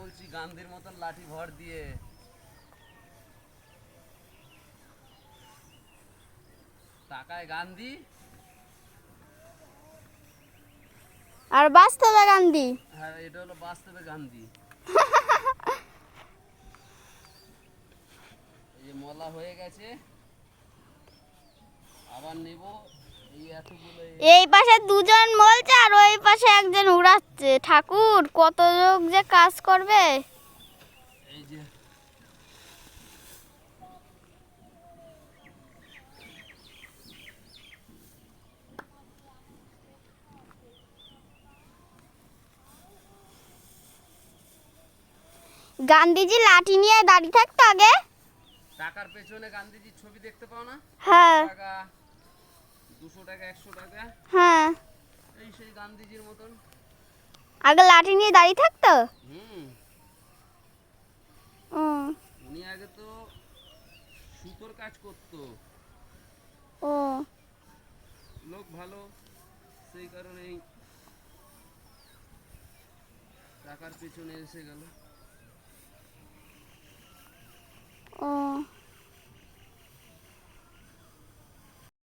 বলছি গান্ধীর মতন লাঠি ভর দিয়ে। টাকায় গান্ধী আর বাস্তবে গান্ধী। হ্যাঁ, এটা হলো বাস্তবে গান্ধী। এই যে মলা হয়ে গেছে, আবার নেব। এই এতগুলো এই পাশে দুজন বলছে আর ওই পাশে একজন উড়াচ্ছে। ঠাকুর, কত লোক যে কাজ করবে। এই যে গান্ধীজি লাঠি নিয়ে দাঁড়িয়ে থাকতো আগে। টাকার পেছনে গান্ধীজির ছবি দেখতে পাও না? হ্যাঁ টাকা 200 টাকা 100 টাকা, হ্যাঁ, এই সেই গান্ধীজির মতন। আগে লাঠি নিয়ে দাঁড়িয়ে থাকতো। হুম, ও উনি আগে তো সুতোর কাজ করতো। ও লোক ভালো, সেই কারণেই টাকার পেছনে এসে গেল।